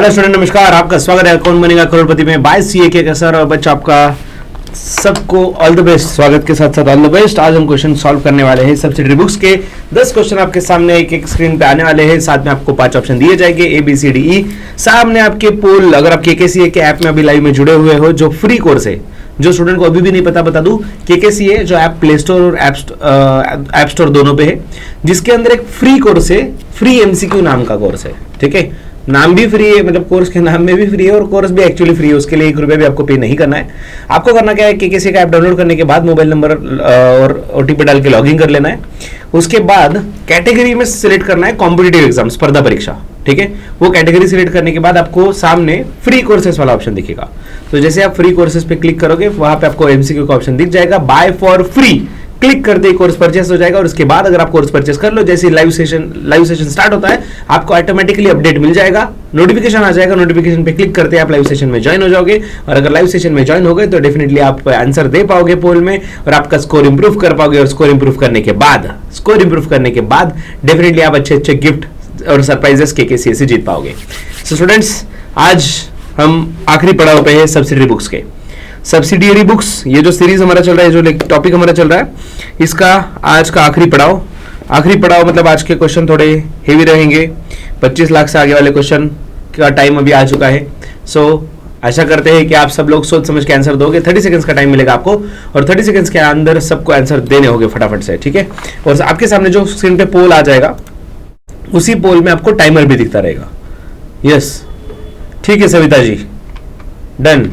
Hello student, नमस्कार। आपका स्वागत है कौन बनेगा करोड़पति में बाय सीए के सर। और बच्चा आपका सबको ऑल द बेस्ट, स्वागत के साथ साथ ऑल द बेस्ट। आज हम क्वेश्चन सॉल्व करने वाले हैं सब्सिडरी बुक्स के 10 क्वेश्चन आपके सामने एक एक स्क्रीन पे आने वाले हैं। साथ में आपको 5 ऑप्शन दिए जाएंगे A B C D E. सामने आपके पोल, अगर आप केकेसीए के ऐप में अभी लाइव में जुड़े हुए हो, जो फ्री कोर्स है, जो स्टूडेंट को अभी भी नहीं पता बता दूं, केकेसीए जो ऐप प्ले स्टोर और ऐप स्टोर दोनों पे है, जिसके अंदर एक फ्री कोर्स है, फ्री एमसीक्यू नाम का कोर्स है। ठीक है, नाम भी फ्री है, मतलब कोर्स के नाम में भी फ्री है और कोर्स भी एक्चुअली फ्री है। उसके लिए 1 रुपया भी आपको पे नहीं करना है। आपको करना क्या है, केकेसीए का ऐप डाउनलोड करने के बाद मोबाइल नंबर और ओटीपी डाल के लॉगिन कर लेना है। उसके बाद कैटेगरी में सिलेक्ट करना है कॉम्पिटिटिव एग्जाम, स्पर्धा परीक्षा। ठीक है, वो कैटेगरी सिलेक्ट करने के बाद आपको सामने फ्री कोर्सेस वाला ऑप्शन दिखेगा। तो जैसे आप फ्री कोर्सेस पे क्लिक करोगे, वहां पे आपको एमसीक्यू का ऑप्शन दिख जाएगा, बाय फॉर फ्री। क्लिक करते ही कोर्स परचेस हो जाएगा और उसके बाद अगर आप कोर्स परचेस कर लो, जैसे लाइव सेशन स्टार्ट होता है, आपको ऑटोमेटिकली अपडेट मिल जाएगा, नोटिफिकेशन आ जाएगा। नोटिफिकेशन पे क्लिक करते ही आप लाइव सेशन में ज्वाइन हो जाओगे। और अगर लाइव सेशन में ज्वाइन हो गए तो डेफिनेटली आप आंसर दे पाओगे पोल में और आपका स्कोर इंप्रूव कर पाओगे। और स्कोर इंप्रूव करने के बाद डेफिनेटली आप अच्छे अच्छे गिफ्ट और सरप्राइजेस केकेसीए से जीत पाओगे। सो स्टूडेंट्स, आज हम आखिरी पड़ाव पे है सब्सिडरी बुक्स के। सब्सिडियरी बुक्स, ये जो सीरीज हमारा चल रहा है, जो टॉपिक हमारा चल रहा है, इसका आज का आखिरी पड़ाव मतलब आज के क्वेश्चन थोड़े हेवी रहेंगे। 25 लाख से आगे वाले क्वेश्चन का टाइम अभी आ चुका है। सो आशा करते हैं कि आप सब लोग सोच समझ के आंसर दोगे। 30 सेकंड्स का टाइम मिलेगा आपको और 30 सेकंड्स के अंदर सबको आंसर देने होंगे फटाफट से। ठीक है, और आपके सामने जो स्क्रीन पे पोल आ जाएगा, उसी पोल में आपको टाइमर भी दिखता रहेगा। यस, ठीक है सविता जी, डन।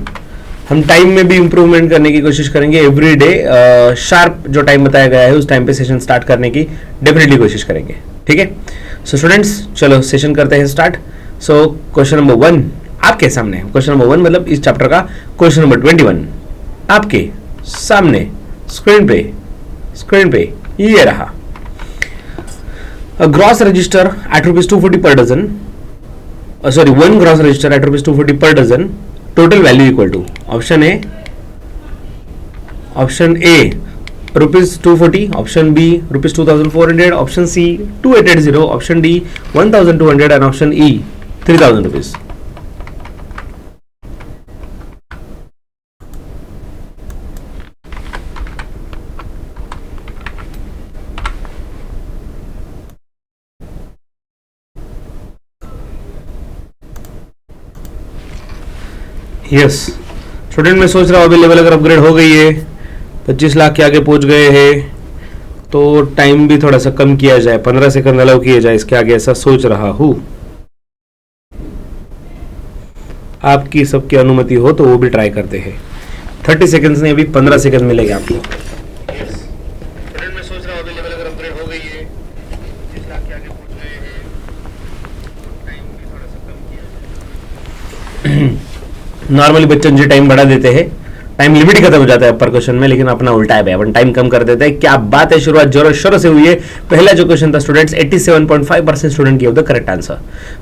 हम टाइम में भी इंप्रूवमेंट करने की कोशिश करेंगे। एवरी डे शार्प जो टाइम बताया गया है उस टाइम पे सेशन स्टार्ट करने की डेफिनेटली कोशिश करेंगे। ठीक है, सो स्टूडेंट्स, चलो सेशन करते हैं स्टार्ट। सो क्वेश्चन नंबर 1 आपके सामने, क्वेश्चन नंबर 1 मतलब इस चैप्टर का क्वेश्चन नंबर 21 आपके सामने स्क्रीन पे ये रहा। Gross register eight ₹240 per dozen, sorry, 1 gross register at ₹240 per dozen, total value equal to option A ₹240, option B ₹2400, option C 2880, option D 1200 and option E 3000 rupees. Yes student, मैं सोच रहा हूँ अभी लेवल अगर upgrade हो गई है, 25 लाख के आगे पहुंच गए हैं, तो टाइम भी थोड़ा सा कम किया जाए, 15 सेकंड अलाउ किए जाए इसके आगे, ऐसा सोच रहा हूँ। आपकी सबकी अनुमति हो तो वो भी ट्राई करते हैं। 30 सेकंड्स नहीं, अभी 15 सेकंड मिलेगा आपको। मैं सोच रहा हूँ अभी लेवल अगर अपग्रेड हो गई है, 25 लाख के आगे पहुंच गए हैं, टाइम भी थोड़ा सा कम किया जाए। नॉर्मली बच्चे जो टाइम बढ़ा देते हैं, टाइम लिमिट खत्म हो जाता है पर क्वेश्चन में, लेकिन अपना उल्टा है, अपन टाइम कम कर देते हैं। क्या बात है, शुरुआत जोरों शोरों से हुई है। पहला जो क्वेश्चन था students, 87.5% student give the correct answer.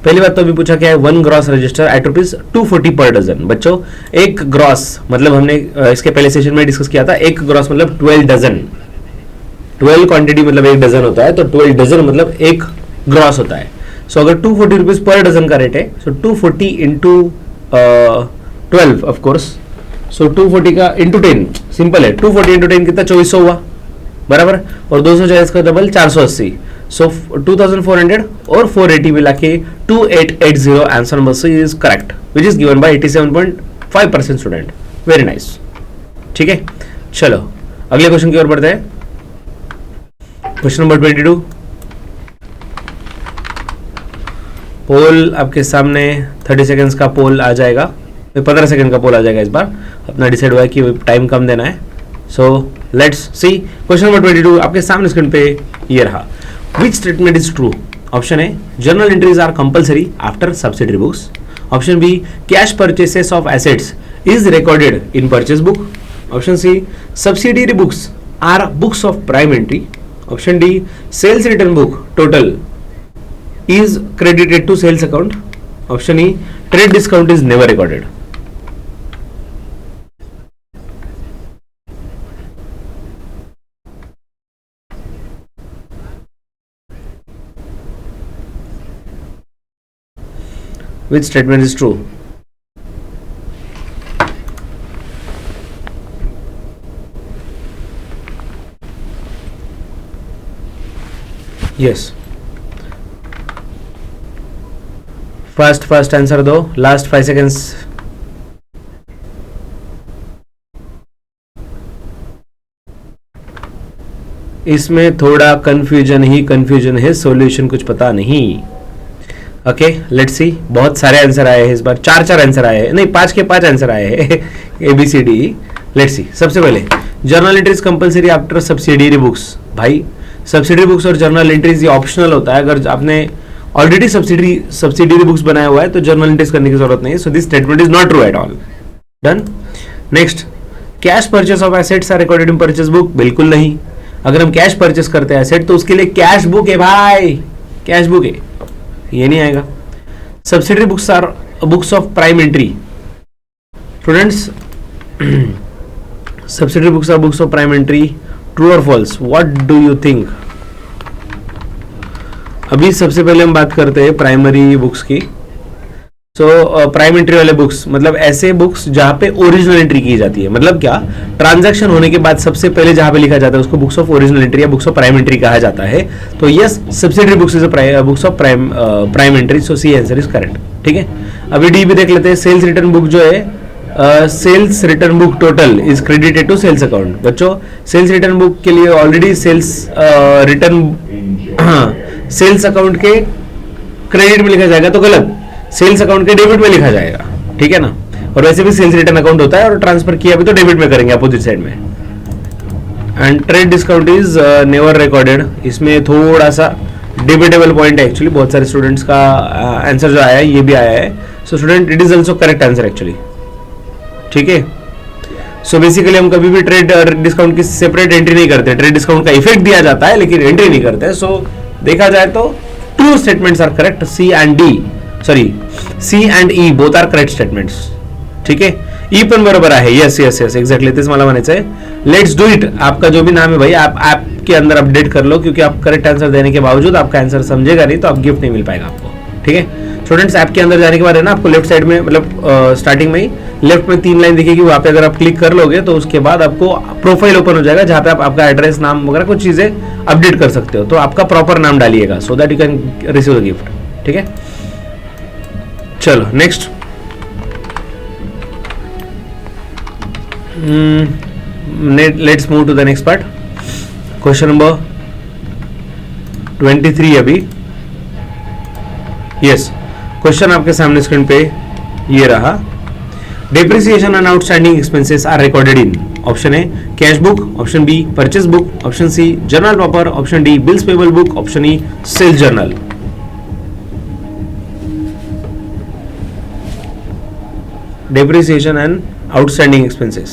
पहली बात तो अभी पूछा क्या है, 1 gross register eight ₹240 per dozen। बच्चों, एक ग्रॉस मतलब हमने इसके पहले सेशन में डिस्कस किया था, एक ग्रॉस मतलब 12 डजन, 12 क्वांटिटी मतलब 1 डजन होता है, तो 12 डजन मतलब एक ग्रॉस होता है। सो अगर ₹240 पर डजन का रेट है, सो 240 इंटू 12 ऑफ कोर्स, सो 240 का इंटू 10 सिंपल है, 240 इंटू 10 कितना, 2400 हुआ बराबर, और 240 का डबल 480, सो 2400 और 480 मिला के 2880। Answer number C is correct, which is given by 87.5% student. Very nice. ठीक है, चलो अगले क्वेश्चन की ओर बढ़ते हैं। क्वेश्चन नंबर 22, पोल आपके सामने, 30 सेकेंड्स का पोल आ जाएगा, 15 सेकंड का पोल आ जाएगा। इस बार अपना डिसाइड हुआ है कि टाइम कम देना है। So let's see question number 22 आपके सामने स्क्रीन पे ये रहा। Which statement is true? Option A, journal entries are compulsory after subsidiary books. Option B, cash purchases of assets is recorded in purchase book. Option C, subsidiary books are books of prime entry. Option D, sales return book total is credited to sales account. Option E, trade discount is never recorded. Which statement is true? Yes. First answer दो, last 5 seconds. इसमें थोड़ा confusion ही confusion है, solution कुछ पता नहीं. Okay, let's see. बहुत सारे answer आए हैं इस बार, 4 आंसर आए हैं, नहीं 5 के 5 आंसर आए हैं. ABCD. Let's see. सबसे पहले journal entries compulsory after subsidiary books. भाई सब्सिडरी बुक्स और जर्नल एंट्रीज ये ऑप्शनल होता है. अगर आपने ऑलरेडी सब्सिडियरी बुक्स बनाया हुआ है तो जर्नल एंट्रीज करने की जरूरत नहीं है. So this statement is not true at all. Done. Next, cash purchase of assets are recorded in purchase book. बिल्कुल नहीं. अगर हम कैश परचेस करते हैं एसेट तो उसके लिए कैश बुक है भाई, कैश बुक है, ये नहीं आएगा. Subsidiary books are books of prime entry. Students, subsidiary books are books of prime entry. True और false, what do you think? अभी सबसे पहले हम बात करते हैं प्राइमरी बुक्स की. प्राइम एंट्री वाले बुक्स मतलब ऐसे बुक्स जहां पे ओरिजिनल एंट्री की जाती है. मतलब क्या, ट्रांजैक्शन होने के बाद सबसे पहले जहां पे लिखा जाता है उसको बुक्स ऑफ ओरिजिनल एंट्री या बुक्स ऑफ प्राइम एंट्री कहा जाता है. तो yes, subsidiary books is books of prime entry. So C answer is correct. ठीक है, अभी डी भी देख लेते हैं. सेल्स रिटर्न बुक जो है, sales return book total is credited to sales account. बच्चों, सेल्स रिटर्न बुक के लिए already sales return sales account के क्रेडिट में लिखा जाएगा तो गलत, सेल्स अकाउंट के डेबिट में लिखा जाएगा. ठीक है ना. और वैसे भी सेल्स रिटर्न अकाउंट होता है और ट्रांसफर किया भी तो डेबिट में करेंगे अपोजिट साइड में. And trade discount is never recorded. इसमें थोड़ा सा डिबेटेबल पॉइंट है एक्चुअली. बहुत सारे स्टूडेंट्स का आंसर जो आया है ये भी आया है. So student, it is also correct answer actually. ठीक है. सो बेसिकली हम कभी भी ट्रेड डिस्काउंट की सेपरेट एंट्री नहीं करते. ट्रेड डिस्काउंट का इफेक्ट दिया जाता है लेकिन एंट्री नहीं करते. सो देखा जाए तो two statements are correct. C and E both are correct statements. ठीक है, ई पण बरोबर आहे. यस यस यस, एक्झॅक्टली तेच मला म्हणायचं आहे. Let's do it. आपका जो भी नाम है भाई, आप ऐप के अंदर अपडेट कर लो, क्योंकि आप करेक्ट आंसर देने के बावजूद आपका आंसर समझेगा नहीं तो आप गिफ्ट नहीं मिल पाएगा आपको. ठीक है स्टूडेंट्स, ऐप के अंदर जाने के बाद है ना, आपको लेफ्ट साइड में मतलब स्टार्टिंग में ही लेफ्ट में 3 लाइन दिखेगी. वहां पे अगर आप क्लिक कर लोगे तो उसके बाद आपको प्रोफाइल ओपन हो जाएगा जहां पे आप आपका एड्रेस, नाम वगैरह कुछ चीजें अपडेट कर सकते हो. तो आपका प्रॉपर नाम डालिएगा so that you can receive the gift. ठीक है, चलो next. Let's move to the next part. Question number 23 अभी. यस, क्वेश्चन आपके सामने स्क्रीन पे ये रहा. Depreciation and outstanding expenses are recorded in. Option A cash book, option B purchase book, option C journal proper, option D bills payable book, option E sales journal. Depreciation and outstanding expenses.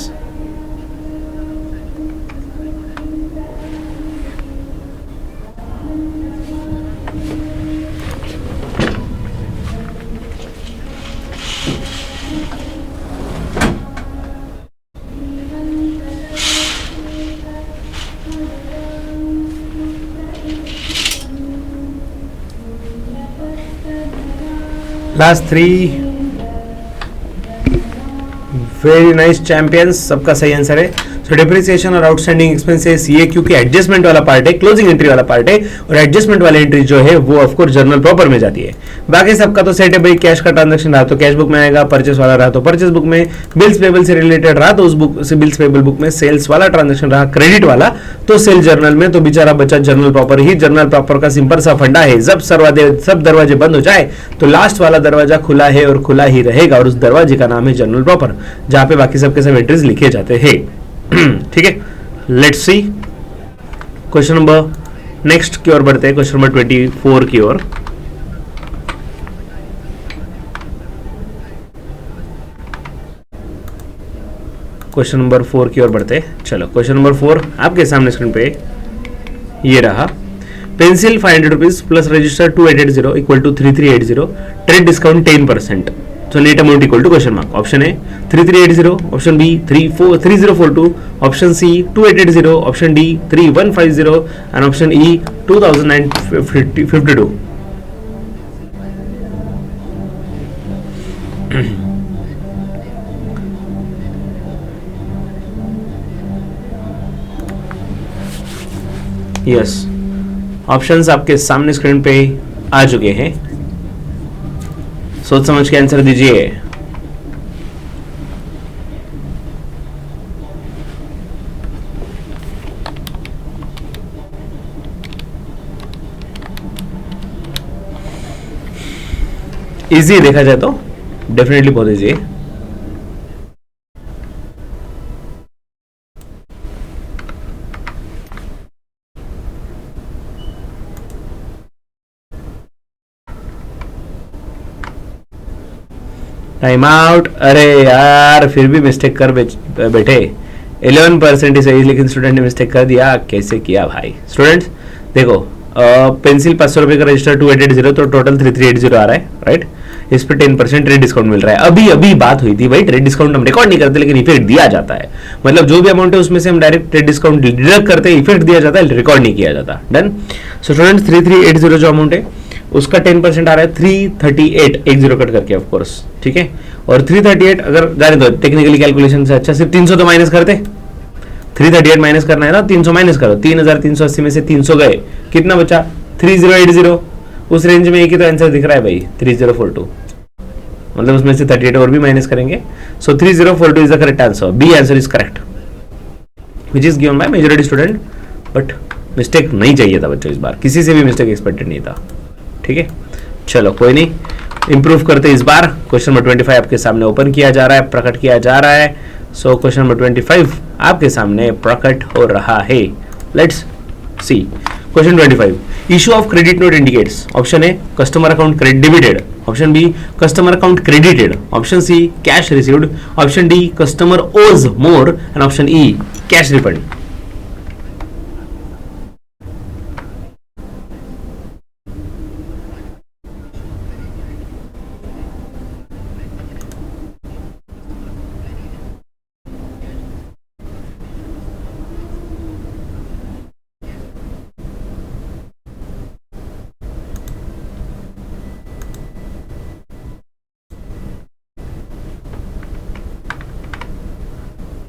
Last 3 very nice champions. सबका सही answer है. So depreciation और outstanding expenses ये क्योंकि adjustment वाला part है, closing entry वाला part है, और एडजस्टमेंट वाली एंट्री जो है वो ऑफ कोर्स जर्नल प्रॉपर में जाती है. बाकी सबका तो सेट है भाई. कैश का ट्रांजैक्शन रहा तो कैश बुक में आएगा, परचेस वाला रहा तो परचेस बुक में, बिल्स पेबल से रिलेटेड रहा तो उस बुक से बिल्स पेबल बुक में, सेल्स वाला ट्रांजैक्शन रहा क्रेडिट वाला तो सेल जर्नल में. तो बेचारा बच्चा जर्नल प्रॉपर ही. जर्नल प्रॉपर का सिंपल सा फंडा है, जब सब दरवाजे बंद हो जाए तो लास्ट वाला दरवाजा खुला है और खुला ही रहेगा, और उस दरवाजे का नाम है जर्नल प्रॉपर, जहां पे बाकी सबके सब एंट्रीज लिखे जाते हैं. ठीक है, let's see question number next की ओर बढ़ते हैं. क्वेश्चन नंबर 24 की ओर. क्वेश्चन नंबर 4 की ओर बढ़ते हैं. चलो क्वेश्चन नंबर 4 आपके सामने स्क्रीन पे ये रहा. Pencil 500 rupees plus register 2880 equal to 3380. Trade discount 10%. So net amount equal to question mark. Option A 3380, option B 3042, option C 2880, option D 3150 and option E 2952. Yes, options आपके सामने screen पे आ चुके हैं, सोच समझ के आंसर दीजिए। इजी देखा जाए तो डेफिनेटली बहुत इजी है। Time out. अरे यार फिर भी मिस्टेक कर बैठे। 11% ही सही, लेकिन स्टूडेंट ने मिस्टेक कर दिया। कैसे किया भाई? स्टूडेंट्स देखो, पेंसिल 500 रुपए का रजिस्टर 2880, तो टोटल 3380 आ रहा है, राइट। इस पे 10% ट्रेड डिस्काउंट मिल रहा है। अभी अभी बात हुई थी भाई, ट्रेड डिस्काउंट हम रिकॉर्ड नहीं करते, लेकिन इफेक्ट दिया जाता है। मतलब जो भी अमाउंट है उसमें से हम डायरेक्ट ट्रेड डिस्काउंट डिडक्ट करते हैं, इफेक्ट दिया जाता है, रिकॉर्ड नहीं किया जाता। डन। सो स्टूडेंट्स 3380 जो अमाउंट है उसका 10% आ रहा है 33880 कट करके, ऑफ कोर्स, ठीक है। और 338 अगर जाने दो टेक्निकली कैलकुलेशन से, अच्छा सिर्फ 300 तो माइनस करते। 338 माइनस करना है ना, 300 माइनस करो। 3380 में से 300 गए, कितना बचा? 3080। उस रेंज में एक ही तो आंसर दिख रहा है भाई, 3042। मतलब उसमें से 38 और भी माइनस करेंगे। So 3042 is the correct answer. B answer is correct, which is given by majority student. But mistake नहीं चाहिए था बच्चों, इस बार किसी से भी मिस्टेक एक्सपेक्टेड नहीं था, ठीक है। चलो कोई नहीं, इंप्रूव करते इस बार। क्वेश्चन नंबर 25 आपके सामने ओपन किया जा रहा है, प्रकट किया जा रहा है। सो क्वेश्चन नंबर 25 आपके सामने प्रकट हो रहा है। Let's see question 25। Issue of credit note indicates. Option A customer account credit debited, option B customer account credited, option C cash received, option D customer owes more and option E cash refund.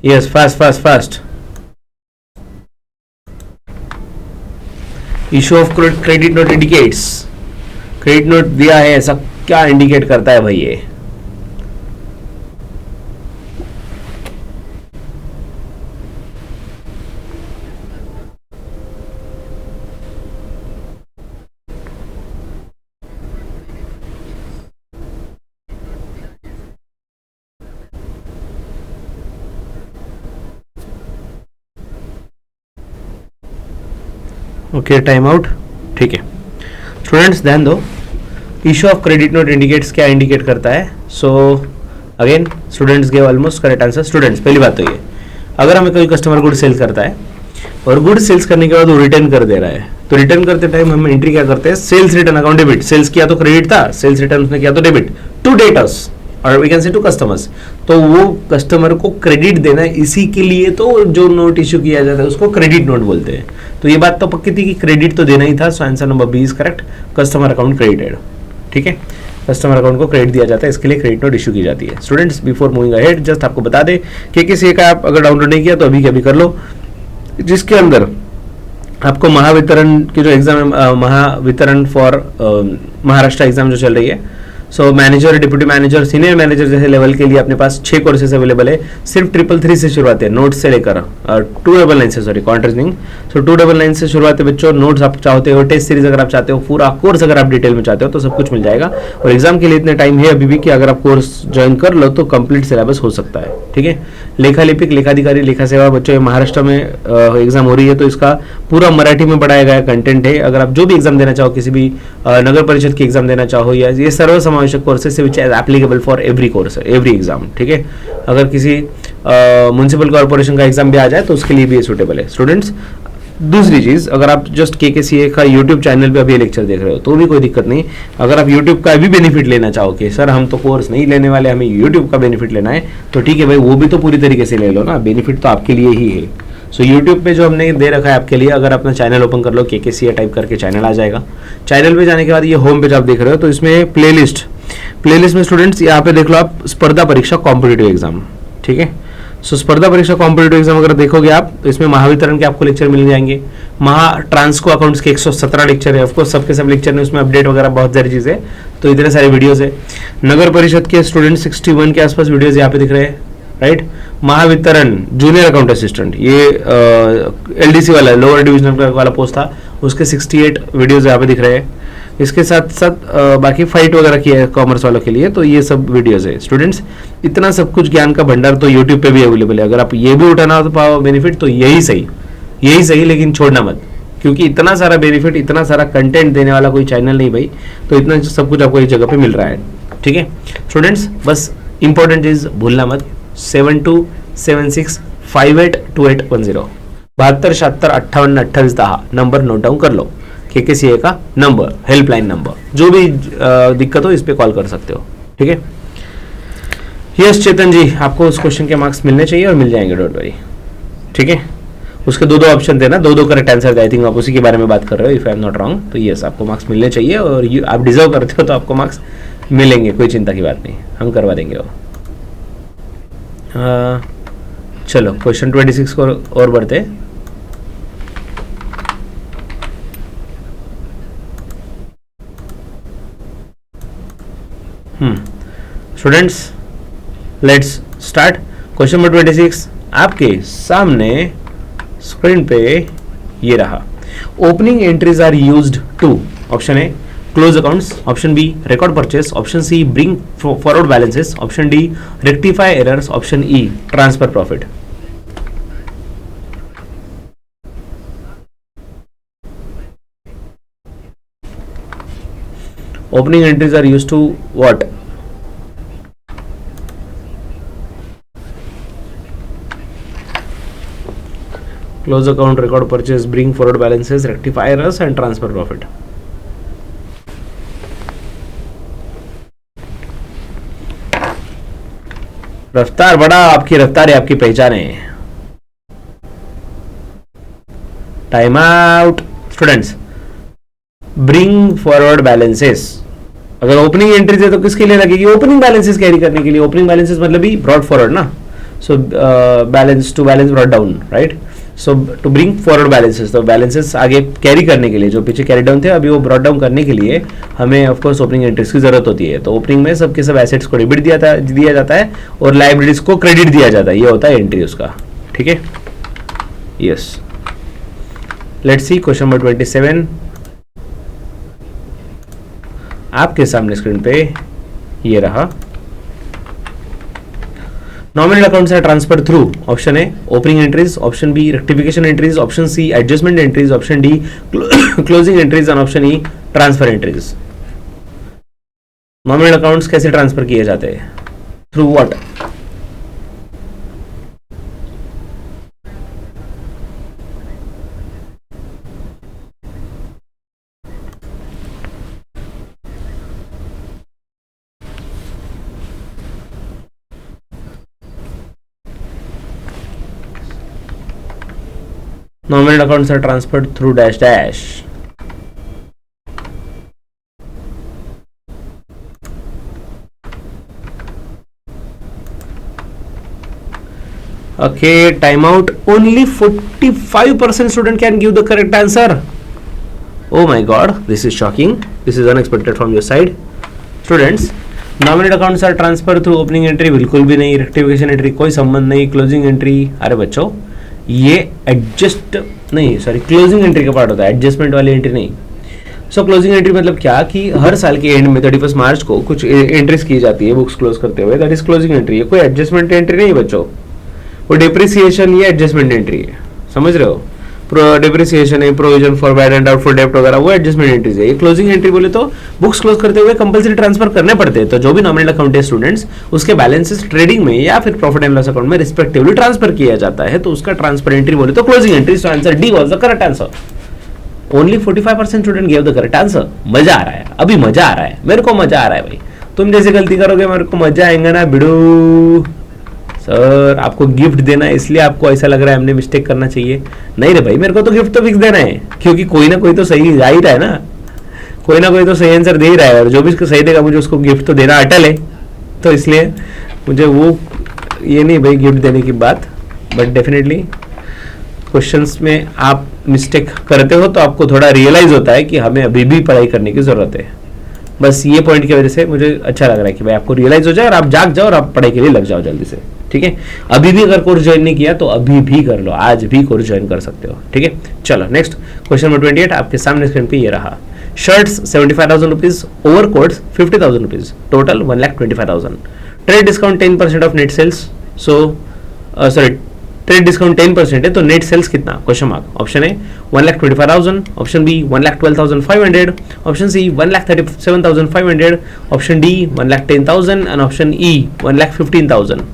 Yes, fast. Issue of credit note indicates. Credit note दिया है, ऐसा क्या indicate करता है भाई ये? Okay, time out, ठीक है। स्टूडेंट्स ध्यान दो, issue of credit note indicates क्या इंडिकेट करता है? So again students give almost correct answer. Students पहली बात तो ये, अगर हमें कोई कस्टमर गुड सेल करता है और गुड सेल्स करने के बाद वो रिटर्न कर दे रहा है, तो रिटर्न करते टाइम हम एंट्री क्या करते हैं? Sales return account debit. Sales किया तो क्रेडिट था, सेल्स रिटर्न उसने किया तो डेबिट टू डेटर्स और we can say to customers. तो वो कस्टमर को क्रेडिट देना है, इसी के लिए तो जो नोट इश्यू किया जाता है उसको क्रेडिट नोट बोलते हैं। तो ये बात तो पक्की थी कि क्रेडिट तो देना ही था। So answer number B is correct, customer account credited, ठीक है। कस्टमर अकाउंट को क्रेडिट दिया जाता है, इसके लिए क्रेडिट नोट इशू की जाती है। Students before moving ahead just आपको बता दें कि किसी का आप अगर डाउनलोड नहीं किया तो अभी के अभी कर लो, जिसके अंदर आपको महावितरण की जो एग्जाम है, महावितरण फॉर महाराष्ट्र एग्जाम जो चल रही है, so manager, deputy manager, senior manager जैसे लेवल के लिए अपने पास 6 कोर्सेज अवेलेबल है। सिर्फ 333 से शुरुआत है, नोट्स से लेकर 299 से, सॉरी कॉन्ट्रेक्टिंग। सो 299 से शुरुआत है बच्चों। नोट्स आप चाहते हो, टेस्ट सीरीज अगर आप चाहते हो, पूरा कोर्स अगर आप डिटेल में चाहते हो तो सब कुछ मिल जाएगा। और एग्जाम के लिए इतने टाइम है अभी भी कि अगर आप कोर्स ज्वाइन कर लो तो कंप्लीट सिलेबस हो सकता है, ठीक है। लेखा लिपिक, लेखाधिकारी, लेखा सेवा बच्चों महाराष्ट्र में एग्जाम हो रही है, तो इसका पूरा मराठी में पढ़ाया गया कंटेंट है। अगर आप जो भी एग्जाम देना चाहो, किसी भी नगर परिषद की एग्जाम देना चाहो, या ये सर्व समावेशक courses which is applicable for every course, every exam, ठीक है। अगर किसी म्युनिसिपल कॉर्पोरेशन का एग्जाम भी आ जाए तो उसके लिए भी ये सूटेबल है। स्टूडेंट्स दूसरी चीज, अगर आप जस्ट KKCA का यूट्यूब चैनल पे अभी लेक्चर देख रहे हो तो भी कोई दिक्कत नहीं। अगर आप यूट्यूब का भी बेनिफिट लेना चाहो कि सर हम तो कोर्स नहीं लेने वाले, हमें यूट्यूब का बेनिफिट लेना है, तो ठीक है भाई, वो भी तो पूरी तरीके से ले लो ना, बेनिफिट तो आपके लिए ही है। सो यूट्यूब पे जो हमने दे रखा है आपके लिए, अगर अपना चैनल ओपन कर लो, KKCA टाइप करके चैनल आ जाएगा। चैनल पे जाने के बाद ये होम पेज आप देख रहे हो, तो इसमें प्लेलिस्ट में स्टूडेंट्स यहाँ पे देख लो आप, स्पर्धा परीक्षा कॉम्पिटिटिव एग्जाम, ठीक है। सो स्पर्धा परीक्षा कॉम्पिटेटिव एग्जाम अगर देखोगे आप तो इसमें महावितरण के आपको लेक्चर मिल जाएंगे, ट्रांसको अकाउंट्स के 117 लेक्चर है, ऑफकोर्स सबके सब लेक्चर में उसमें अपडेट वगैरह बहुत सारी चीज़ है, तो इतने सारे वीडियोस है। नगर परिषद के स्टूडेंट 61 के आसपास वीडियोस यहाँ पे दिख रहे हैं, right. Mahavitaran junior account assistant, ये LDC वाला लोअर डिविजनल वाला पोस्ट था, उसके 68 वीडियोस यहाँ पे दिख रहे हैं। इसके साथ साथ बाकी फाइट वगैरह की है कॉमर्स वालों के लिए, तो ये सब वीडियोस है स्टूडेंट्स। इतना सब कुछ ज्ञान का भंडार तो यूट्यूब पे भी अवेलेबल है, अगर आप ये भी उठाना तो पाओ बेनिफिट तो यही सही, लेकिन छोड़ना मत, क्योंकि इतना सारा बेनिफिट, इतना सारा कंटेंट देने वाला कोई चैनल नहीं भाई, तो इतना सब कुछ आपको एक जगह पे मिल रहा है, ठीक है स्टूडेंट्स। बस इंपॉर्टेंट चीज भूलना मत, 7276582810 72 76 58 28 10 नंबर नोट डाउन कर लो, KKCA का नंबर, हेल्पलाइन नंबर, जो भी दिक्कत हो इस पे कॉल कर सकते हो, ठीक है। यस चेतन जी, आपको उस क्वेश्चन के मार्क्स मिलने चाहिए और मिल जाएंगे, डोंट वरी, ठीक है। उसके दो ऑप्शन थे ना, दो करेक्ट आंसर थे, आई थिंक आप उसी के बारे में बात कर रहे हो, if I am not wrong. तो यस, आपको मार्क्स मिलने चाहिए और आप डिजर्व करते हो तो आपको मार्क्स मिलेंगे, कोई चिंता की बात नहीं, हम करवा देंगे वो। चलो क्वेश्चन 26 को और बढ़ते। Students let's start. Question number 26 आपके सामने स्क्रीन पे ये रहा। Opening entries are used to, option A close accounts, option B record purchase, option C bring forward balances, option D rectify errors, option E transfer profit. Opening entries are used to what? Close account, record purchase, bring forward balances, rectify errors and transfer profit. रफ्तार बड़ा, आपकी रफ्तार है आपकी पहचान है। Time out students. Bring forward balances, अगर opening entries है तो किसके लिए लगेगी? ओपनिंग बैलेंसेस कैरी करने के लिए। ओपनिंग बैलेंसेस मतलब ही ब्रॉड फॉरवर्ड ना, so balance to balance brought down, right. So to bring forward balances, तो बैलेंसेस आगे कैरी करने के लिए, जो पीछे कैरी डाउन थे अभी वो ब्रॉड डाउन करने के लिए हमें ऑफ कोर्स ओपनिंग एंट्रीज की जरूरत होती है। तो ओपनिंग में सबके सब एसेट्स को डेबिट दिया जाता है और लाइबिलिटीज को क्रेडिट दिया जाता है, ये होता है एंट्री उसका, ठीक है। Yes, let's see question number 27 आपके सामने स्क्रीन पे ये रहा। Nominal accounts are transfer through, option A opening entries, option B rectification entries, option C adjustment entries, option D closing entries और option E transfer entries. Nominal accounts कैसे transfer किए जाते हैं? Through what? Nominal accounts are transferred through dash dash. Okay, time out. Only 45% student can give the correct answer. Oh my god, this is shocking. This is unexpected from your side. Students, nominal accounts are transferred through opening entry बिल्कुल भी नहीं, rectification entry कोई संबंध नहीं, closing entry, अरे बच्चों ये adjust नहीं, सॉरी क्लोजिंग एंट्री का पार्ट होता है, एडजस्टमेंट वाली एंट्री नहीं। सो क्लोजिंग एंट्री मतलब क्या कि हर साल के एंड में 31 मार्च को कुछ एंट्रीज की जाती है बुक्स क्लोज करते हुए, दैट इज क्लोजिंग एंट्री है। कोई एडजस्टमेंट एंट्री नहीं बच्चों, वो डिप्रिसिएशन या एडजस्टमेंट एंट्री है, समझ रहे हो। डिप्रिसिएशन है, provision for bad and doubtful डेब्ट वगैरह, वो एडजस्टमेंट एंट्रीज है। ये क्लोजिंग एंट्री बोले तो बुक्स क्लोज करते हुए कंपलसरी ट्रांसफर करने पड़ते हैं, तो जो भी नॉमिनल अकाउंट है स्टूडेंट्स उसके बैलेंसेस ट्रेडिंग में या फिर प्रॉफिट एंड लॉस अकाउंट में रिस्पेक्टिवली ट्रांसफर किया जाता है, तो उसका ट्रांसफर एंट्री बोले तो closing entry. So answer D was the correct answer. Only 45% student give the correct answer. मजा आ रहा है, अभी मजा आ रहा है, मेरे को मजा आ रहा है भाई। तुम जैसे गलती करोगे मेरे को मजा आएगा ना बिडू। सर आपको गिफ्ट देना है इसलिए आपको ऐसा लग रहा है हमने मिस्टेक करना चाहिए। नहीं रे भाई, मेरे को तो गिफ्ट तो फिक्स देना है, क्योंकि कोई ना कोई तो सही आ ही रहा है ना, कोई ना कोई तो सही आंसर दे ही रहा है, और जो भी सही देगा मुझे उसको गिफ्ट तो देना अटल है। तो इसलिए मुझे वो ये नहीं भाई गिफ्ट देने की बात, बट डेफिनेटली क्वेश्चंस में आप मिस्टेक करते हो तो आपको थोड़ा रियलाइज होता है कि हमें अभी भी पढ़ाई करने की जरूरत है। बस ये पॉइंट की वजह से मुझे अच्छा लग रहा है कि भाई आपको रियलाइज हो जाए और आप जाग जाओ और आप पढ़ाई के लिए लग जाओ जल्दी से। ठीक है, अभी भी अगर कोर्स ज्वाइन नहीं किया तो अभी भी कर लो, आज भी कोर्स ज्वाइन कर सकते हो। ठीक है, चलो नेक्स्ट क्वेश्चन नंबर 28 आपके सामने स्क्रीन पे ये रहा। Shirts 75,000 rupees, over coats 50,000 rupees, total 1,25,000। Trade discount 10% off net sales, so sorry trade discount 10% है तो नेट सेल्स कितना, question mark. Option A 1,25,000, option B 1,12,500, option C 1,37,500, option D 1,10,000 and option E 1,15,000।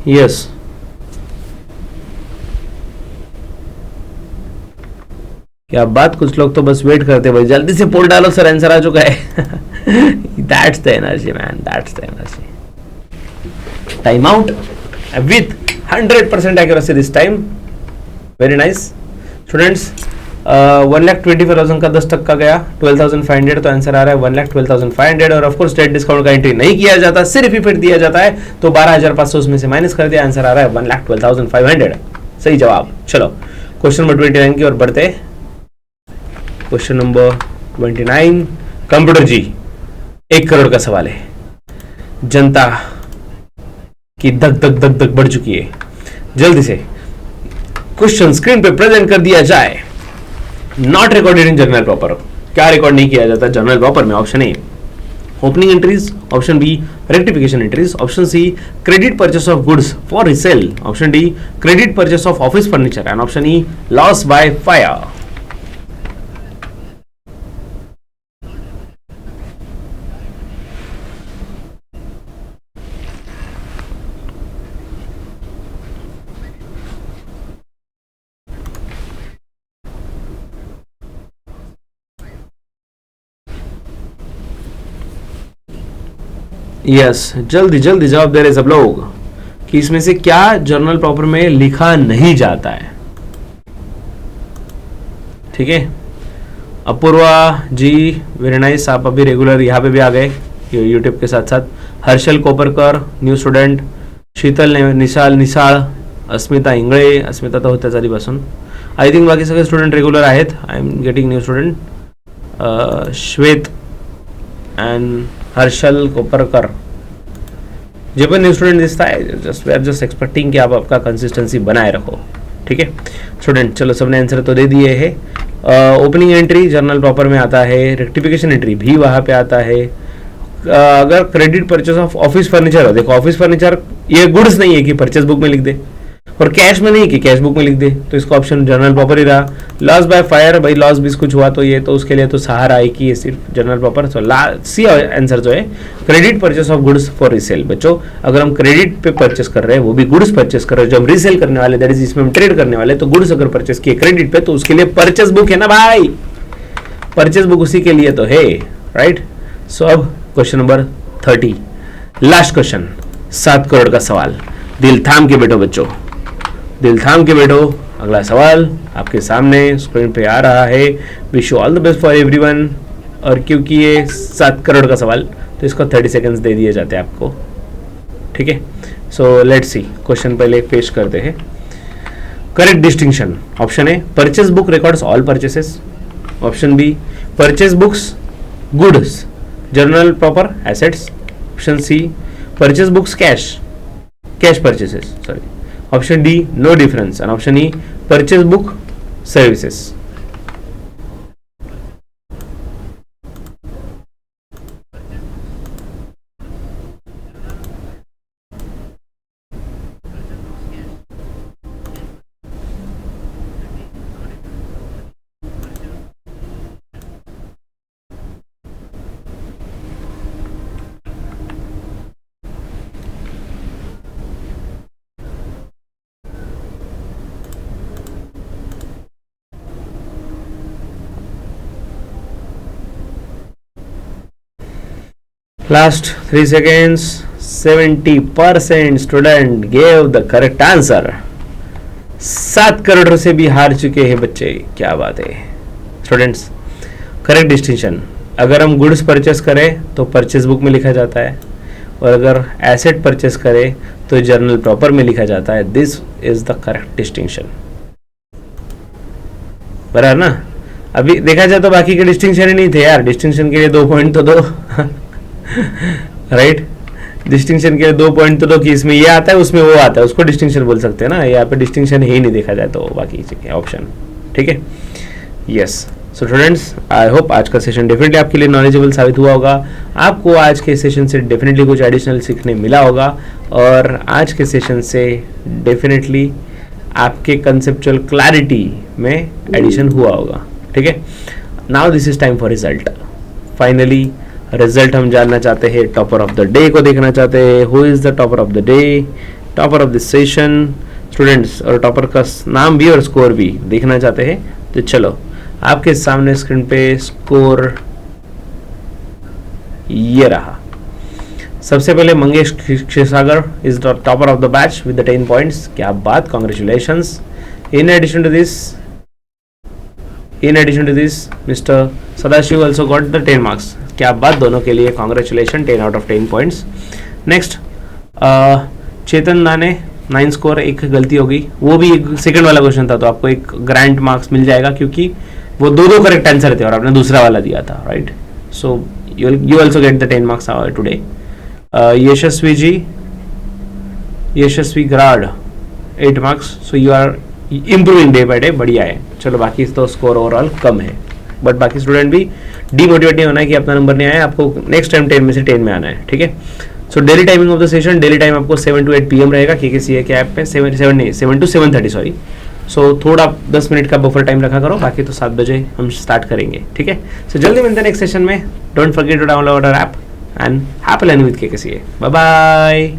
Yes क्या बात, कुछ लोग तो बस wait करते भाई जल्दी से पोल डालो सर आंसर आ चुका है। That's the energy man, that's the energy. Time out with 100% accuracy this time, very nice students. 1,25,000 का 10 तक का गया 12,500, तो आंसर आ रहा है 1,12,500। और ऑफकोर्स स्टेट डिस्काउंट का एंट्री नहीं किया जाता, सिर्फ इफेक्ट दिया जाता है, तो 12,500 उसमें से माइनस कर दिया, आंसर आ रहा है 1,12,500, सही जवाब। चलो क्वेश्चन नंबर 29 की ओर बढ़ते। क्वेश्चन नंबर 29, कंप्यूटर जी 1 करोड़ का सवाल है। जनता की धक धक धक धक बढ़ चुकी है, जल्दी से क्वेश्चन स्क्रीन पे प्रेजेंट कर दिया जाए। Not recorded in journal proper, क्या रिकॉर्ड नहीं किया जाता जर्नल प्रॉपर में? Option A opening entries, option B rectification entries, option C credit purchase of goods for resale, option D credit purchase of office furniture and option E loss by fire. Yes जल्दी जल्दी जवाब दे रहे सब लोग कि इसमें से क्या जर्नल प्रॉपर में लिखा नहीं जाता है। ठीक है, अपूर्वा जी वेरी नाइस, आप अभी रेगुलर यहाँ पे भी आ गए यूट्यूब के साथ साथ। हर्षल कोपरकर न्यू स्टुडंट, शीतल निसाळ, अस्मिता इंगळे, अस्मिता तर होत्याच आधीपासून। आय थिंक बाकी सगळे स्टुडंट रेग्युलर आहेत। I am getting new student Shwet and Harshal Koparkar, जे पण न्यू स्टूडेंट दिसता है just we are just expecting कि आप आपका कंसिस्टेंसी बनाए रखो। ठीक है स्टूडेंट, चलो सबने आंसर तो दे दिए हैं। ओपनिंग एंट्री जर्नल प्रॉपर में आता है, रेक्टिफिकेशन एंट्री भी वहाँ पे आता है। अगर credit purchase of office furniture हो, देखो ऑफिस फर्नीचर ये गुड्स नहीं है कि परचेस बुक में लिख दे, और कैश में नहीं कि कैश बुक में लिख दे, तो इसका ऑप्शन जर्नल प्रॉपर ही रहा। लॉस बाय फायर, भाई लॉस भी कुछ हुआ तो ये तो उसके लिए तो सहारा है कि ये सिर्फ जर्नल प्रॉपर। तो सी आंसर जो है credit purchase of goods for resale. बच्चों अगर हम क्रेडिट पे परचेस कर रहे हैं, वो भी गुड्स परचेस कर रहे हैं जो हम रीसेल करने वाले, दैट इज इसमें हम ट्रेड करने वाले, तो गुड्स अगर परचेस किए क्रेडिट पे तो उसके लिए परचेस बुक है ना भाई, परचेस बुक उसी के लिए तो है, राइट। सो अब question number 30, last question, 7 crore का सवाल। दिल थाम के बैठो बच्चों, दिल थाम के बैठो। अगला सवाल आपके सामने स्क्रीन पे आ रहा है। Wish you all the best for everyone. और क्योंकि ये 7 करोड़ का सवाल तो इसको 30 सेकंड्स दे दिए जाते हैं आपको। ठीक है, सो लेट्स सी, क्वेश्चन पहले पेश करते हैं। Correct distinction, option A purchase book records all purchases, option B purchase books goods journal proper assets, option C purchase books cash purchases, sorry, option D no difference and option E purchase book services. Last 3 seconds. 70% student gave the correct answer. 7 crore से भी हार चुके हैं बच्चे. क्या बात है students. Correct distinction. अगर हम गुड्स परचेस करें तो परचेस बुक में लिखा जाता है, और अगर एसेट परचेस करें तो जर्नल प्रॉपर में लिखा जाता है. This is the correct distinction. बराबर ना. अभी देखा जाए तो बाकी के डिस्टिंक्शन ही नहीं थे यार. डिस्टिंक्शन के लिए 2 पॉइंट तो दो. राइट. डिस्टिंक्शन के लिए 2 पॉइंट तो दो कि इसमें ये आता है उसमें वो आता है, उसको डिस्टिंक्शन बोल सकते हैं ना. यहाँ पे डिस्टिंक्शन ही नहीं देखा जाए तो बाकी ऑप्शन. ठीक है. Yes. So students, I hope आज का सेशन डेफिनेटली आपके लिए नॉलेजेबल साबित हुआ होगा. आपको आज के सेशन से डेफिनेटली कुछ एडिशनल सीखने मिला होगा, और आज के सेशन से डेफिनेटली आपके कंसेप्चुअल क्लैरिटी में एडिशन हुआ होगा. ठीक है. Now this is time for result. Finally result हम जानना चाहते हैं. टॉपर ऑफ द डे को देखना चाहते हैं. Who is the topper of the day, topper of this session students, और टॉपर का नाम भी और स्कोर भी देखना चाहते हैं. तो चलो आपके सामने स्क्रीन पे स्कोर ये रहा. सबसे पहले Mangesh Kshirsagar is the topper of the batch with the 10 points. क्या बात, congratulations. In addition to this mister Sadashiv also got the 10 marks. क्या बात, दोनों के लिए congratulation. 10 out of 10 points. Next Chetan Nane 9 score. एक गलती होगी, वो भी एक सेकंड वाला क्वेश्चन था तो आपको एक ग्रांट मार्क्स मिल जाएगा क्योंकि वो दो करेक्ट आंसर थे और आपने दूसरा वाला दिया था. Right. So you also get the 10 marks today. Yashasvi Garad 8 marks. So you are improving day by day. बढ़िया है. चलो बाकी तो स्कोर ओवरऑल कम है, बट बाकी स्टूडेंट भी डीमोटिवेट नहीं होना है कि अपना नंबर नहीं आया. आपको नेक्स्ट टाइम 10 में से 10 में आना है. ठीक है. So daily timing of the session, daily time आपको 7 to 8 PM रहेगा KKCA के ऐप पे. 7 to 7:30 सॉरी. सो थोड़ा 10 मिनट का बफर टाइम रखा करो, बाकी तो 7 बजे हम स्टार्ट करेंगे. ठीक है. सो जल्दी मिलते हैं नेक्स्ट सेशन में. Don't forget to download our app and happy learning with KKCA. Bye bye.